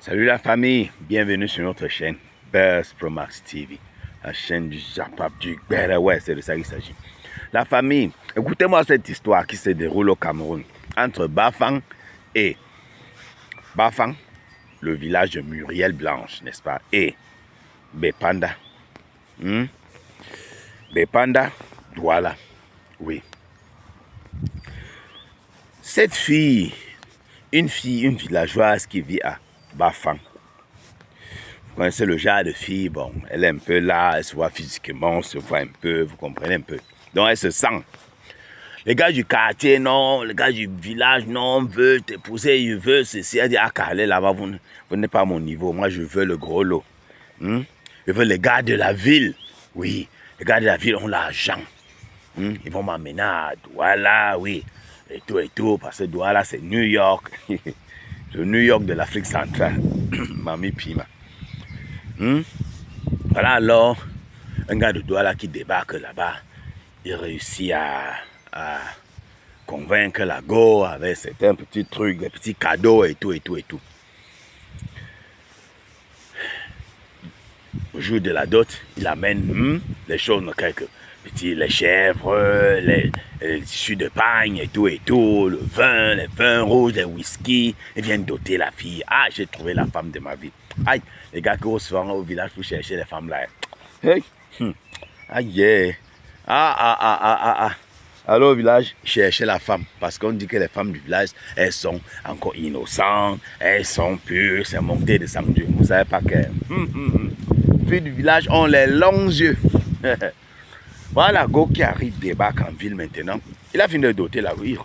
Salut la famille, bienvenue sur notre chaîne Buzz Pro Max TV, la chaîne du Japap du ouais, c'est de ça qu'il s'agit. La famille, écoutez-moi cette histoire qui se déroule au Cameroun entre Bafang et Bafang, le village de Muriel Blanche, n'est-ce pas, et Bepanda. Bepanda, Douala, oui. Cette fille, une villageoise qui vit à Bafang. Vous connaissez le genre de fille, bon, elle est un peu là, elle se voit physiquement, on se voit un peu, vous comprenez un peu. Donc elle se sent. Les gars du quartier, non, les gars du village, non, veulent t'épouser, ils veulent ceci. Elle dit, ah, Carlet, là-bas, vous n'êtes pas à mon niveau, moi je veux le gros lot. Je veux les gars de la ville. Oui, les gars de la ville ont l'argent. Ils vont m'amener à Douala, oui, et tout, parce que Douala, c'est New York. Le New York de l'Afrique centrale. Mami Pima. Voilà alors, un gars de Douala qui débarque là-bas, il réussit à convaincre la go avec certains petits trucs, des petits cadeaux et tout. Au jour de la dot, il amène les choses, quelques petits, les chèvres, les tissus de pagne et tout, le vin, les vins rouges, les whisky. Ils viennent doter la fille. Ah, j'ai trouvé la femme de ma vie. Aïe, les gars qui osent se rendre au village pour chercher les femmes là. Hey. Aïe, yeah. Alors au village, chercher la femme. Parce qu'on dit que les femmes du village, elles sont encore innocentes, elles sont pures, c'est monté de sang Dieu. Vous savez pas que... Les filles du village ont les longs yeux. Voilà, Go qui arrive, débarque en ville maintenant. Il a fini de doter la ville.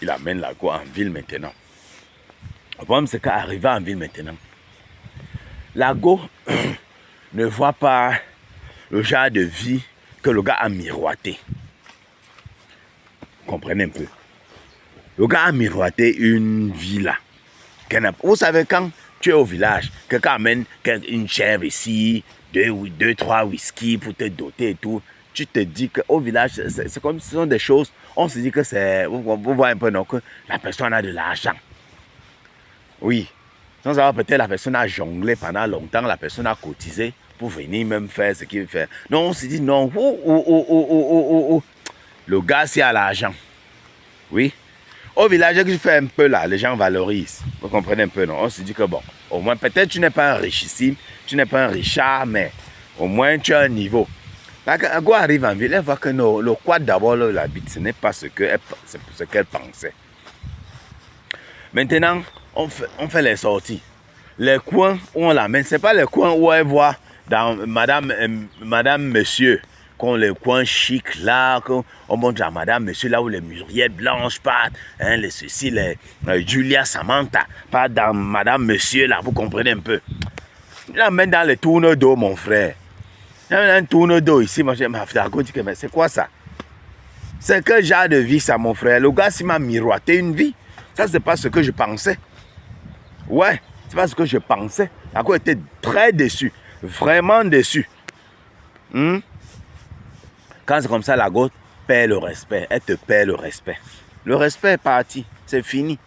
Il amène la Go en ville maintenant. Le problème, c'est qu'arrivé en ville maintenant, la Go ne voit pas le genre de vie que le gars a miroité. Vous comprenez un peu? Le gars a miroité une vie là. Vous savez, quand tu es au village, quelqu'un amène une chèvre ici, deux, trois whisky pour te doter et tout, tu te dis qu'au village, c'est comme ce sont des choses, on se dit que c'est, vous voyez un peu, non, que la personne a de l'argent. Oui. Sans savoir, peut-être la personne a jonglé pendant longtemps, la personne a cotisé pour venir même faire ce qu'il veut faire. Non, on se dit non, le gars, c'est à l'argent. Oui. Au village, que je fais un peu là, les gens valorisent. Vous comprenez un peu, non? On se dit que bon, au moins, peut-être tu n'es pas un richissime, tu n'es pas un richard, mais au moins tu as un niveau. Quand Go arrive en ville, elle voit que non, le quad d'abord l'habite, ce n'est pas ce qu'elle pensait. Maintenant, on fait les sorties. Les coins où on l'amène, ce n'est pas les coins où elle voit dans madame, monsieur, qu'on les coins chics là, qu'on montre à madame, monsieur, là où les Muriel Blanche partent, hein, les ceci, les Julia Samantha, pas dans madame, monsieur, là, vous comprenez un peu. Il l'amène dans les tournes d'eau, mon frère. Il y a un tourne d'eau ici, moi, je dit que mais c'est quoi ça? C'est quel genre de vie ça, mon frère? Le gars, s'il m'a miroité une vie, ça, c'est pas ce que je pensais. Ouais, c'est pas ce que je pensais. La Go était très déçu, vraiment déçu. Quand c'est comme ça, la Go perd le respect. Elle te perd le respect. Le respect est parti. C'est fini.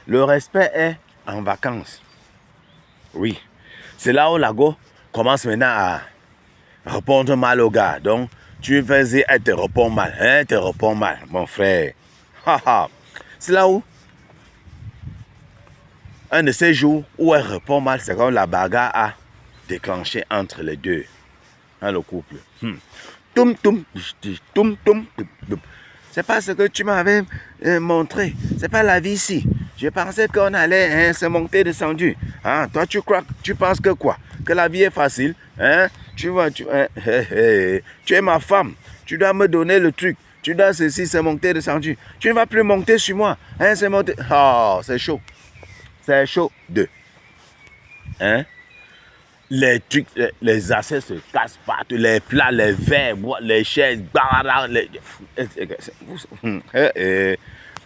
Le respect est en vacances. Oui. C'est là où la Go commence maintenant à répondre mal au gars. Donc, tu faisais, elle te répond mal. Elle te répond mal, mon frère. C'est là où un de ces jours où elle répond mal, c'est comme la bagarre a déclenché entre les deux. Dans le couple. C'est pas ce que tu m'avais montré. C'est pas la vie ici. Je pensais qu'on allait se monter descendu. Hein? Toi, tu penses que quoi? Que la vie est facile? Hein? Tu es ma femme. Tu dois me donner le truc. Tu dois ceci, se monter descendu. Tu ne vas plus monter sur moi. Hein? C'est monter. Oh, c'est chaud. C'est chaud. Hein? Les trucs, les assiettes se cassent partout, les plats, les verres, les chaises,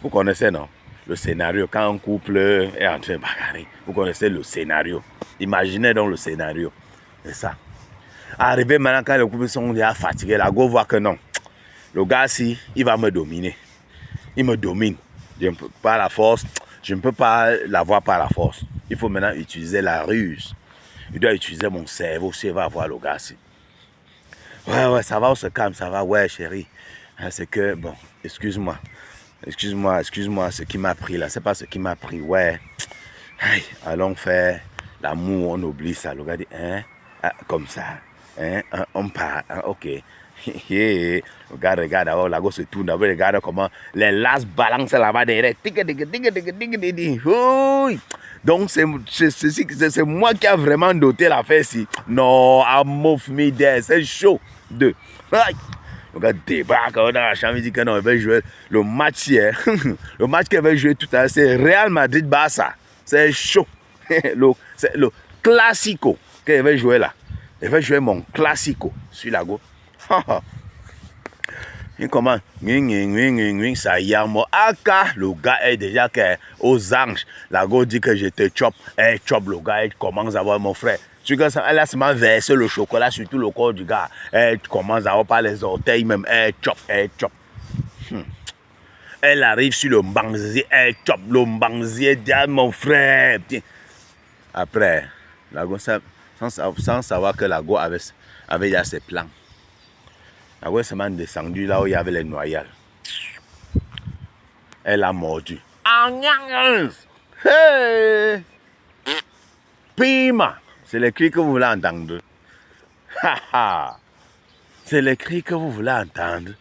vous connaissez, non? Le scénario, quand un couple est en train de bagarrer, vous connaissez le scénario. Imaginez donc le scénario. C'est ça. Arrivé maintenant, quand les couples sont déjà fatigués, la Go voit que non. Le gars, si, il va me dominer. Il me domine. Je ne peux pas la force, je ne peux pas l'avoir par la force. Il faut maintenant utiliser la ruse. Il doit utiliser mon cerveau si il va voir le gars. Ouais, ça va, on se calme, ça va. Ouais, chérie. C'est que, bon, excuse-moi, ce qui m'a pris là. C'est pas ce qui m'a pris, ouais. Aïe, allons faire l'amour, on oublie ça. Le gars dit, hein, comme ça, hein, on part, hein, ok. Regarde, oh, la gosse se tourne, regarde comment les laces balancent là-bas derrière. Donc, c'est moi qui a vraiment doté l'affaire ici. Non, amouf mide, c'est chaud. Le gars débarque dans la chambre, il dit que non, il va jouer le match hier. Le match qu'il va jouer tout à l'heure, c'est Real Madrid-Barça. C'est chaud. C'est le classico qu'il va jouer là. Il va jouer mon classico sur la go. Il commence, ça y est, moi, aka, le gars est déjà aux anges. La go dit que je te chope, elle chope le gars, elle commence à voir mon frère. Elle a seulement versé le chocolat sur tout le corps du gars. Elle commence à voir par les orteils même, elle chope. Elle arrive sur le mbanzier, elle chope le mbanzier, dit mon frère. Après, la go, sans savoir que la go avait déjà ses plans. La go est seulement descendue là où il y avait les noyades. Elle a mordu. Hey! Pima! C'est le cri que vous voulez entendre. C'est le cri que vous voulez entendre.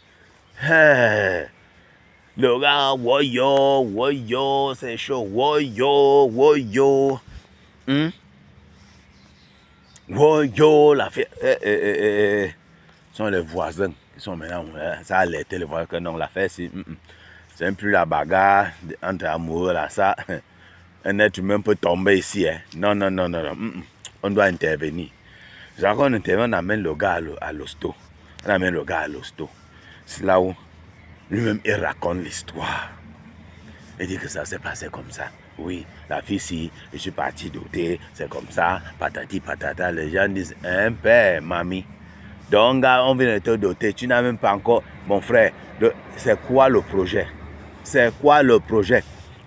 Hey! Le gars, woyo, c'est chaud. Woyo. Woyo, la fête. Ce sont les voisins qui sont maintenant. Ça a alerté les voisins que non, la fête, c'est même plus la bagarre entre amoureux là. Ça, un être humain peut tomber ici. Hein. Non. On doit intervenir. Genre, on intervient, on amène le gars à l'hosto. C'est là où lui-même il raconte l'histoire. Il dit que ça s'est passé comme ça. Oui, la fille, si je suis parti doter, c'est comme ça, patati patata. Les gens disent, un père, mamie. Donc, on vient de te doter, tu n'as même pas encore, mon frère, c'est quoi le projet?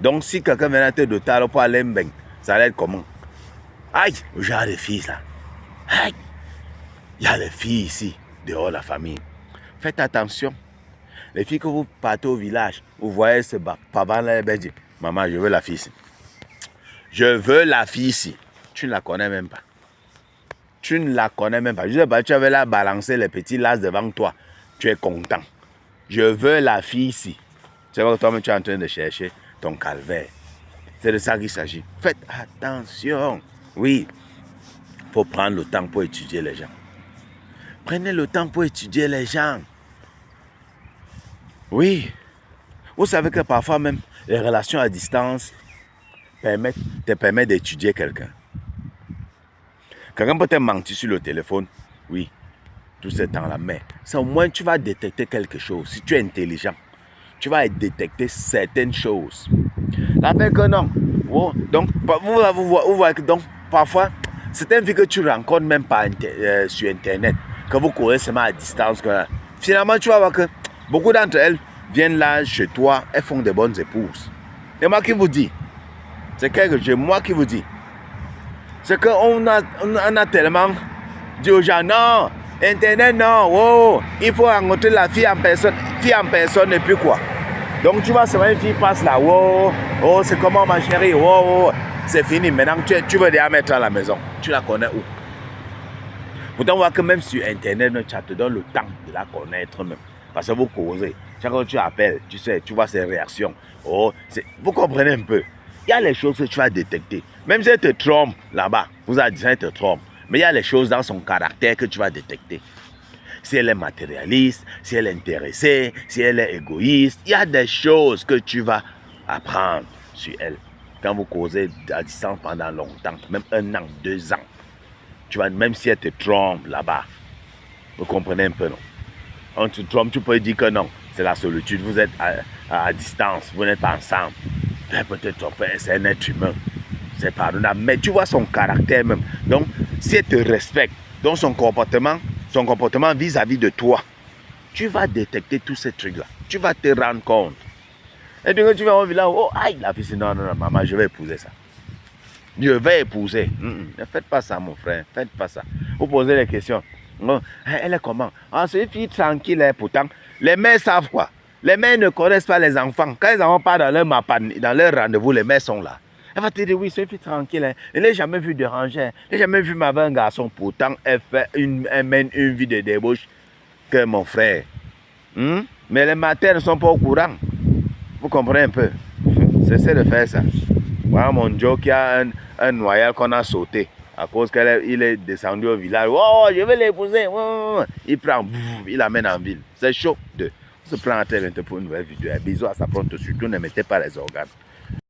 Donc, si quelqu'un vient te doter, alors pour aller mbeng, ça va être comment? Aïe, le genre de filles là. Aïe, il y a les filles ici, dehors de la famille. Faites attention. Les filles que vous partez au village, vous voyez ce papa là, ben dit, maman, je veux la fille ici. Je veux la fille ici. Tu ne la connais même pas. Je sais pas, tu avais là balancer les petits lacs devant toi. Tu es content. Je veux la fille ici. C'est vrai que toi-même tu es en train de chercher ton calvaire. C'est de ça qu'il s'agit. Faites attention. Oui, il faut prendre le temps pour étudier les gens. Prenez le temps pour étudier les gens. Oui. Vous savez que parfois même, les relations à distance te permettent d'étudier quelqu'un. Quelqu'un peut te mentir sur le téléphone. Oui. Tout ce temps-là. Mais au moins, tu vas détecter quelque chose. Si tu es intelligent, tu vas détecter certaines choses. La fait que non. Donc, vous voyez que donc, parfois, c'est une vie que tu rencontres même pas sur Internet, que vous courez seulement à distance. Finalement, tu vas voir que beaucoup d'entre elles viennent là chez toi, elles font de bonnes épouses. Et moi qui vous dis, moi qui vous dis, c'est qu'on a tellement dit aux gens, non, Internet, non, il faut rencontrer la fille en personne et puis quoi. Donc tu vois, c'est vrai, une fille passe là, c'est comment ma chérie, c'est fini. Maintenant, tu veux déjà mettre à la maison. Tu la connais où? Pourtant, on voit que même sur Internet, ça te donne le temps de la connaître même. Parce que vous causez. Chaque fois que tu appelles, tu sais, tu vois ses réactions. Vous comprenez un peu. Il y a les choses que tu vas détecter. Même si elle te trompe là-bas, vous avez dit qu'elle te trompe. Mais il y a les choses dans son caractère que tu vas détecter. Si elle est matérialiste, si elle est intéressée, si elle est égoïste, il y a des choses que tu vas apprendre sur elle. Quand vous causez à distance pendant longtemps, même 1 an, 2 ans, tu vas, même si elle te trompe là-bas, vous comprenez un peu, non? On te trompe, tu peux dire que non, c'est la solitude, vous êtes à distance, vous n'êtes pas ensemble. Elle peut te tromper, c'est un être humain, c'est pardonnable, mais tu vois son caractère même. Donc, si elle te respecte, dans son comportement vis-à-vis de toi, tu vas détecter tous ces trucs-là. Tu vas te rendre compte. Et donc tu vas au village, aïe, la fille, non, maman, je vais épouser ça. Je vais épouser. Ne faites pas ça, mon frère. Faites pas ça. Vous posez les questions. Oh, elle est comment? Ah, c'est une fille tranquille, hein, pourtant. Les mères savent quoi? Les mères ne connaissent pas les enfants. Quand ils n'en pas dans leur rendez-vous, les mères sont là. Elle va te dire, oui, c'est une fille tranquille. Hein. Elle n'a jamais vu déranger. Hein. Elle n'a jamais vu ma un garçon. Pourtant, elle mène une vie de débauche que mon frère. Mais les matins ne sont pas au courant. Vous comprenez un peu? Cessez de faire ça. Voilà mon Joe qui a un noyau qu'on a sauté à cause qu'il est descendu au village. Oh, je vais l'épouser. Oh. Il prend, il l'amène en ville. C'est chaud. On se prend à tête pour une nouvelle vidéo. Bisous à sa pronte. Surtout ne mettez pas les organes.